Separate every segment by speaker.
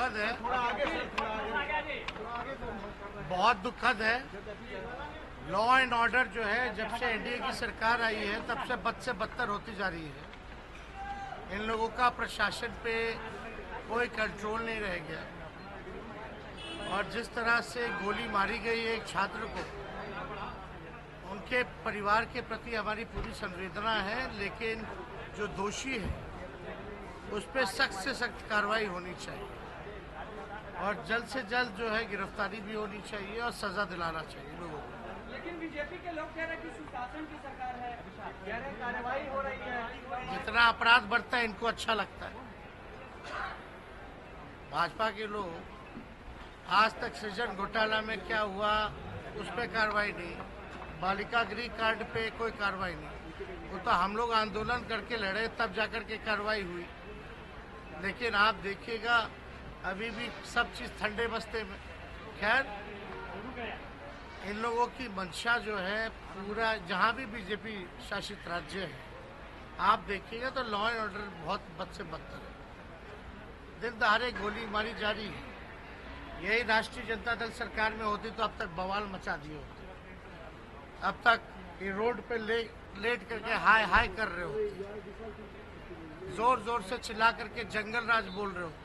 Speaker 1: दुखद है, बहुत दुखद है। लॉ एंड ऑर्डर जो है जब से एनडीए की सरकार आई है तब से बद से बदतर होती जा रही है। इन लोगों का प्रशासन पे कोई कंट्रोल नहीं रह गया और जिस तरह से गोली मारी गई है एक छात्र को, उनके परिवार के प्रति हमारी पूरी संवेदना है, लेकिन जो दोषी है उस पर सख्त से सख्त कार्रवाई होनी चाहिए और जल्द से जल्द जो है गिरफ्तारी भी होनी चाहिए और सजा दिलाना चाहिए लोगों को।
Speaker 2: लेकिन बीजेपी के लोग कह रहे हैं कि सुशासन की सरकार है, कह रहे हैं कार्रवाई हो रही है।
Speaker 1: जितना अपराध बढ़ता है इनको अच्छा लगता है। भाजपा के लोग आज तक सृजन घोटाला में क्या हुआ उस पर कार्रवाई नहीं, बालिका गृह कांड पे कोई कार्रवाई नहीं। वो तो हम लोग आंदोलन करके लड़े तब जाकर के कार्रवाई हुई, लेकिन आप देखिएगा अभी भी सब चीज़ ठंडे बस्ते में। खैर, इन लोगों की मंशा जो है पूरा जहाँ भी बीजेपी शासित राज्य है आप देखिएगा तो लॉ एंड ऑर्डर बहुत बद से बदतर है। दिन दहाड़े गोली मारी जा रही है। यही राष्ट्रीय जनता दल सरकार में होती तो अब तक बवाल मचा दिए होते। अब तक ये रोड पे लेट करके हाय हाय कर रहे होते, जोर जोर से चिल्ला करके जंगल राज बोल रहे होते।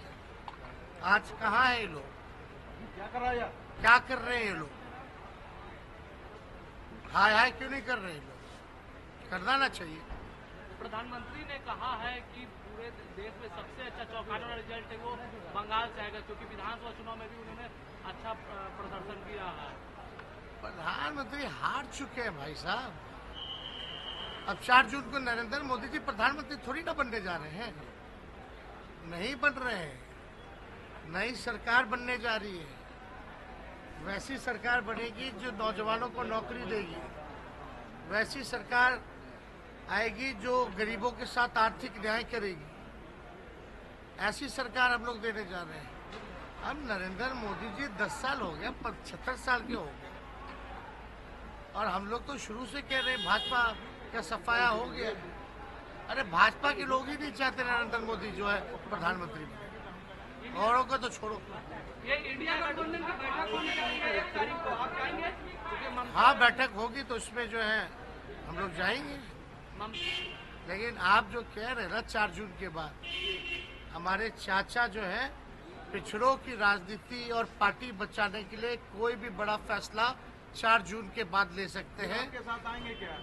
Speaker 1: आज कहाँ है ये लोग? क्या कर रहे हैं ये लोग? हाय हाय क्यों नहीं कर रहे हैं लोग? करना ना चाहिए।
Speaker 3: प्रधानमंत्री ने कहा है कि पूरे देश में सबसे अच्छा चौंकाने वाला रिजल्ट है वो बंगाल से आएगा, क्योंकि विधानसभा चुनाव में भी उन्होंने अच्छा प्रदर्शन किया है।
Speaker 1: प्रधानमंत्री हार चुके हैं भाई साहब। अब 4 जून को नरेंद्र मोदी जी प्रधानमंत्री थोड़ी ना बनने जा रहे हैं, नहीं बन रहे हैं। नई सरकार बनने जा रही है, वैसी सरकार बनेगी जो नौजवानों को नौकरी देगी, वैसी सरकार आएगी जो गरीबों के साथ आर्थिक न्याय करेगी। ऐसी सरकार हम लोग देने जा रहे हैं। अब नरेंद्र मोदी जी 10 साल हो गए, 75 साल के हो गए और हम लोग तो शुरू से कह रहे हैं भाजपा का सफाया हो गया। अरे भाजपा के लोग ही नहीं चाहते नरेंद्र मोदी जो है प्रधानमंत्री बने, औरों को तो छोड़ो।
Speaker 3: ये इंडिया गठबंधन की बैठक होने जा रही है 1 तारीख को, आप जाएंगे?
Speaker 1: हाँ, बैठक होगी तो उसमें जो है हम लोग जाएंगे। लेकिन आप जो कह रहे हैं ना 4 जून के बाद, हमारे चाचा जो है पिछड़ों की राजनीति और पार्टी बचाने के लिए कोई भी बड़ा फैसला 4 जून के बाद ले सकते हैं।
Speaker 2: आपके साथ आएंगे क्या?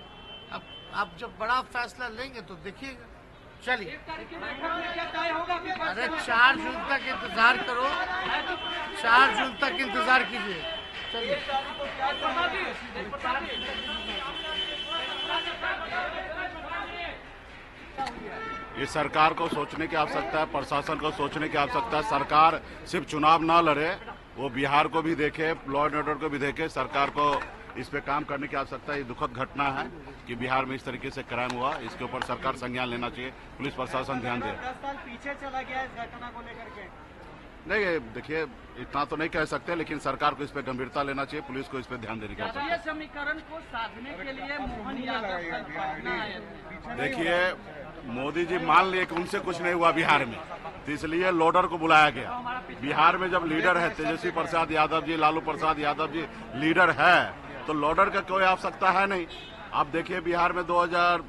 Speaker 1: अब आप जब बड़ा फैसला लेंगे तो देखिएगा। चलिए,
Speaker 2: 1 तारीख की बैठक में क्या तय होगा?
Speaker 1: अरे 4 जून तक इंतजार करो, 4 जून तक इंतजार कीजिए। चलिए।
Speaker 4: इस सरकार को सोचने की आवश्यकता है, प्रशासन को सोचने की आवश्यकता है। सरकार सिर्फ चुनाव ना लड़े, वो बिहार को भी देखे, लॉ एंड ऑर्डर को भी देखे। सरकार को इस पे काम करने की आवश्यकता है। ये दुखद घटना है कि बिहार में इस तरीके से क्राइम हुआ, इसके ऊपर सरकार संज्ञान लेना चाहिए, पुलिस प्रशासन ध्यान दे।
Speaker 2: 10 साल पीछे चला गया इस घटना को लेकर के।
Speaker 4: नहीं, देखिए इतना तो नहीं कह सकते, लेकिन सरकार को इस पे गंभीरता लेना चाहिए, पुलिस को इस पे ध्यान देने की आवश्यकता है।
Speaker 3: समीकरण को साधने के लिए मोहन यादव कल पटना आए थे।
Speaker 4: देखिए, मोदी जी मान लिए कि उनसे कुछ नहीं हुआ बिहार में, तो इसलिए लोडर को बुलाया गया। बिहार में जब लीडर है तेजस्वी प्रसाद यादव जी, लालू प्रसाद यादव जी लीडर है, तो लोडर का कोई आवश्यकता है नहीं। आप देखिए बिहार में 2000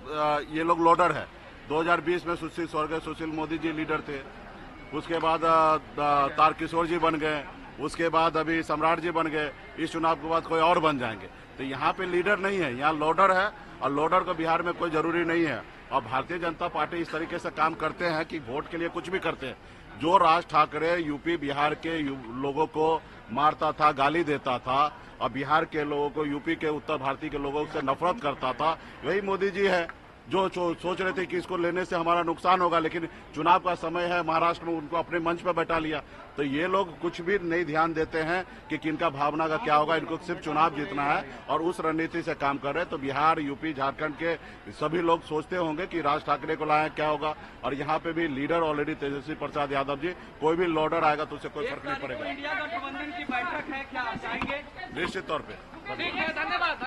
Speaker 4: ये लोग लोडर है। 2020 में स्वर्गीय सुशील मोदी जी लीडर थे, उसके बाद तारकिशोर जी बन गए, उसके बाद अभी सम्राट जी बन गए, इस चुनाव के बाद कोई और बन जाएंगे। तो यहाँ पे लीडर नहीं है, यहाँ लोडर है और लोडर को बिहार में कोई जरूरी नहीं है। और भारतीय जनता पार्टी इस तरीके से काम करते हैं कि वोट के लिए कुछ भी करते हैं। जो राज ठाकरे यूपी बिहार के लोगों को मारता था, गाली देता था और बिहार के लोगों को, यूपी के उत्तर भारतीय के लोगों से नफरत करता था, वही मोदी जी है जो सोच रहे थे कि इसको लेने से हमारा नुकसान होगा, लेकिन चुनाव का समय है, महाराष्ट्र में उनको अपने मंच पर बैठा लिया। तो ये लोग कुछ भी नहीं ध्यान देते हैं कि किनका भावना का क्या होगा, इनको सिर्फ चुनाव जीतना है और उस रणनीति से काम कर रहे हैं। तो बिहार, यूपी, झारखंड के सभी लोग सोचते होंगे कि राज ठाकरे को लाया क्या होगा, और यहाँ पे भी लीडर ऑलरेडी तेजस्वी प्रसाद यादव जी, कोई भी लोडर आएगा तो उससे कोई फर्क नहीं पड़ेगा।
Speaker 2: इंडिया गठबंधन की बैठक है, क्या जाएंगे?
Speaker 4: निश्चित तौर पर।
Speaker 3: ठीक है, धन्यवाद।